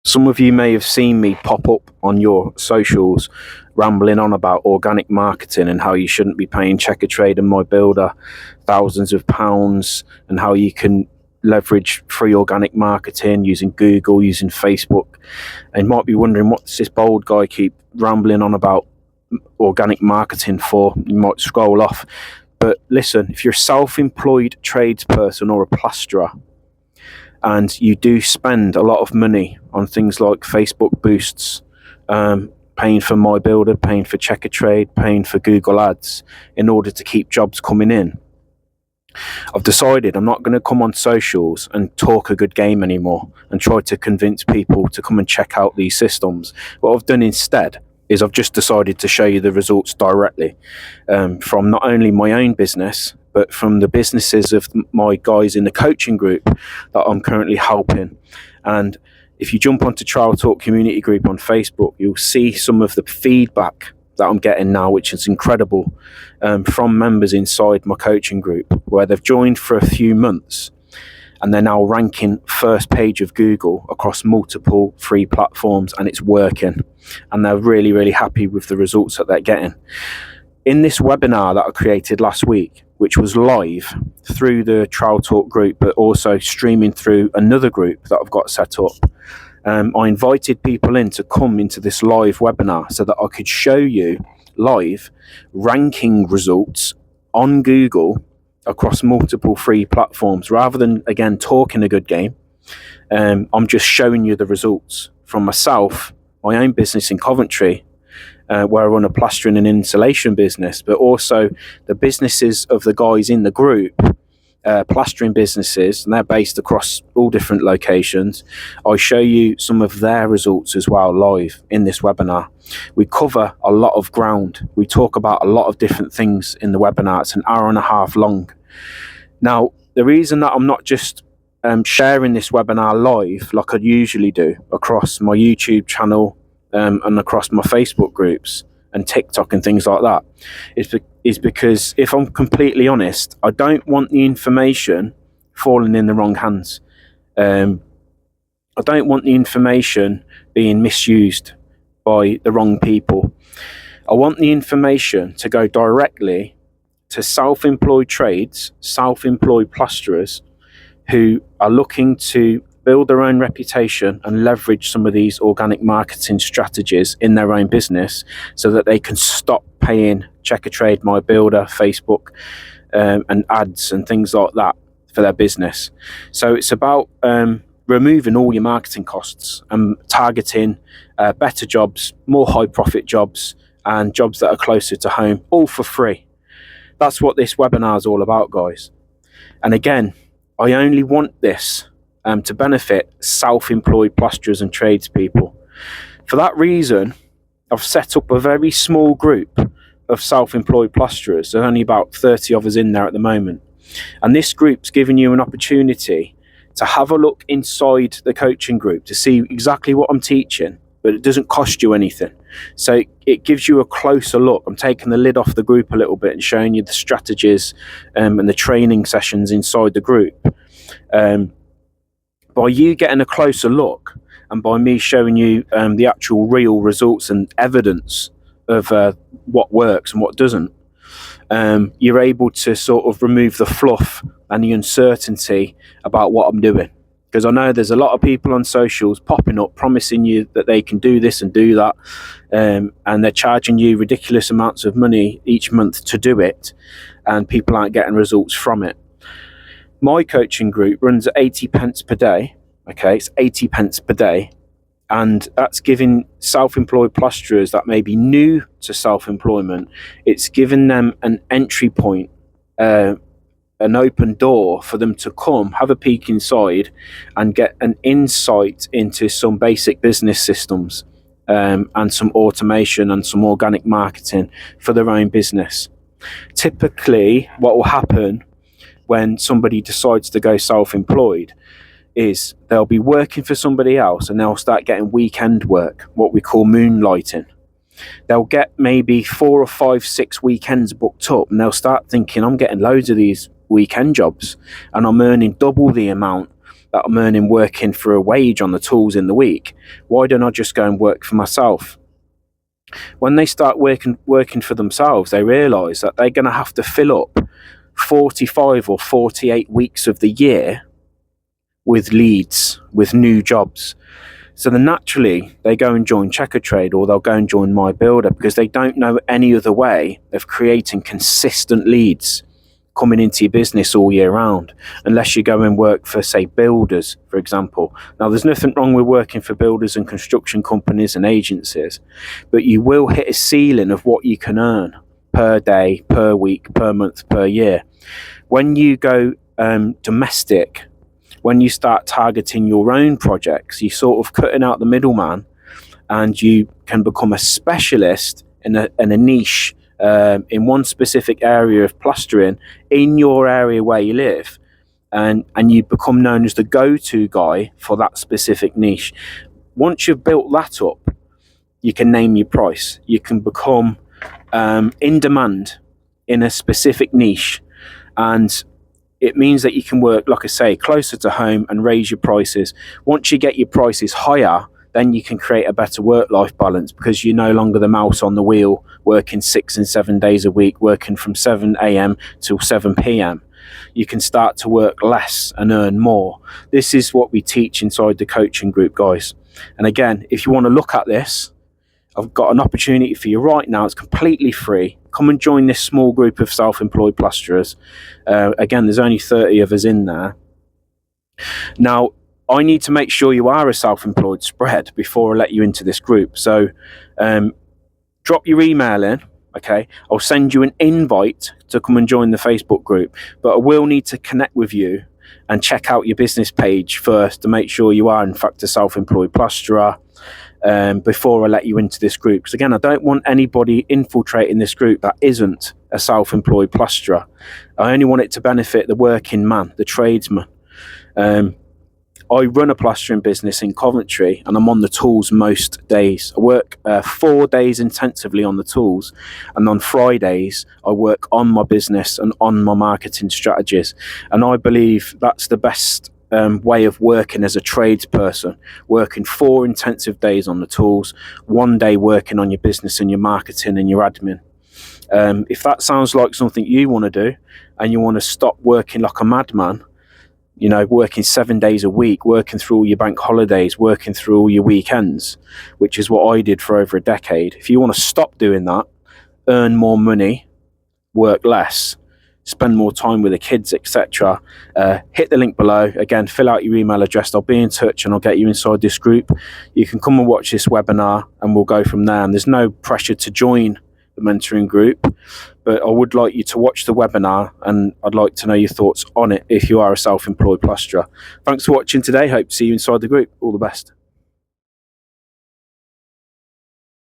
Some of you may have seen me pop up on your socials rambling on about organic marketing and how you shouldn't be paying Checker Trade and My Builder thousands of pounds, and how you can leverage free organic marketing using Google, using Facebook. And you might be wondering, what's this bold guy keep rambling on about organic marketing for? You might scroll off. But listen, if you're a self-employed tradesperson or a plasterer, and you do spend a lot of money on things like Facebook boosts, paying for My Builder, paying for Checker Trade, paying for Google Ads in order to keep jobs coming in, I've decided I'm not going to come on socials and talk a good game anymore and try to convince people to come and check out these systems. What I've done instead is I've just decided to show you the results directly from not only my own business, but from the businesses of my guys in the coaching group that I'm currently helping. And if you jump onto Trowel Talk community group on Facebook, you'll see some of the feedback that I'm getting now, which is incredible, from members inside my coaching group, where they've joined for a few months and they're now ranking first page of Google across multiple free platforms, and it's working. And they're really, really happy with the results that they're getting. In this webinar that I created last week, which was live through the Trowel Talk group, but also streaming through another group that I've got set up, I invited people in to come into this live webinar so that I could show you live ranking results on Google across multiple free platforms. Rather than, again, talking a good game, I'm just showing you the results from myself, my own business in Coventry, where I run a plastering and insulation business, but also the businesses of the guys in the group, plastering businesses, and they're based across all different locations. I show you some of their results as well live in this webinar. We cover a lot of ground. We talk about a lot of different things in the webinar. It's an hour and a half long. Now, the reason that I'm not just sharing this webinar live like I usually do across my YouTube channel and across my Facebook groups and TikTok and things like that is because, if I'm completely honest, I don't want the information falling in the wrong hands. I don't want the information being misused by the wrong people. I want the information to go directly to self-employed trades, self-employed plasterers who are looking to build their own reputation and leverage some of these organic marketing strategies in their own business so that they can stop paying Checker Trade, My Builder, Facebook, and ads and things like that for their business. So it's about removing all your marketing costs and targeting better jobs, more high profit jobs, and jobs that are closer to home, all for free. That's what this webinar is all about, guys. And again, I only want this to benefit self-employed plasterers and tradespeople. For that reason, I've set up a very small group of self-employed plasterers. There's only about 30 of us in there at the moment. And this group's giving you an opportunity to have a look inside the coaching group to see exactly what I'm teaching, but it doesn't cost you anything. So it gives you a closer look. I'm taking the lid off the group a little bit and showing you the strategies and the training sessions inside the group. By you getting a closer look, and by me showing you the actual real results and evidence of what works and what doesn't, you're able to sort of remove the fluff and the uncertainty about what I'm doing. Because I know there's a lot of people on socials popping up promising you that they can do this and do that, and they're charging you ridiculous amounts of money each month to do it, and people aren't getting results from it. My coaching group runs at 80 pence per day. Okay, it's 80 pence per day. And that's giving self-employed plasterers that may be new to self-employment, it's giving them an entry point, an open door for them to come, have a peek inside and get an insight into some basic business systems and some automation and some organic marketing for their own business. Typically, what will happen when somebody decides to go self-employed is they'll be working for somebody else and they'll start getting weekend work, what we call moonlighting. They'll get maybe 4 or 5, 6 weekends booked up, and they'll start thinking, I'm getting loads of these weekend jobs and I'm earning double the amount that I'm earning working for a wage on the tools in the week. Why don't I just go and work for myself? When they start working for themselves, they realise that they're going to have to fill up 45 or 48 weeks of the year with leads, with new jobs. So then naturally they go and join Checkatrade, or they'll go and join My Builder, because they don't know any other way of creating consistent leads coming into your business all year round, unless you go and work for, say, builders, for example. Now, there's nothing wrong with working for builders and construction companies and agencies, but you will hit a ceiling of what you can earn per day, per week, per month, per year. When you go domestic, when you start targeting your own projects, you're sort of cutting out the middleman, and you can become a specialist in a niche, in one specific area of plastering in your area where you live, and you become known as the go-to guy for that specific niche. Once you've built that up, you can name your price. You can become in demand in a specific niche, and it means that you can work, like I say, closer to home and raise your prices. Once you get your prices higher, then you can create a better work-life balance, because you're no longer the mouse on the wheel working 6 and 7 days a week, working from 7 a.m. till 7 p.m. You can start to work less and earn more. This is what we teach inside the coaching group, guys. And again, if you want to look at this, I've got an opportunity for you right now. It's completely free. Come and join this small group of self-employed plasterers. Again, there's only 30 of us in there. Now, I need to make sure you are a self-employed spread before I let you into this group. So drop your email in, okay? I'll send you an invite to come and join the Facebook group, but I will need to connect with you and check out your business page first to make sure you are in fact a self-employed plasterer, before I let you into this group. Because again, I don't want anybody infiltrating this group that isn't a self-employed plasterer. I only want it to benefit the working man, the tradesman. I run a plastering business in Coventry, and I'm on the tools most days. I work 4 days intensively on the tools, and on Fridays I work on my business and on my marketing strategies. And I believe that's the best way of working as a tradesperson, working 4 intensive days on the tools, 1 day working on your business and your marketing and your admin. If that sounds like something you want to do, and you want to stop working like a madman, you know, working 7 days a week, working through all your bank holidays, working through all your weekends, which is what I did for over a decade. If you want to stop doing that, earn more money, work less, spend more time with the kids, etc., hit the link below. Again, fill out your email address. I'll be in touch and I'll get you inside this group. You can come and watch this webinar and we'll go from there. And there's no pressure to join the mentoring group, but I would like you to watch the webinar, and I'd like to know your thoughts on it if you are a self-employed plasterer. Thanks for watching today. Hope to see you inside the group. All the best.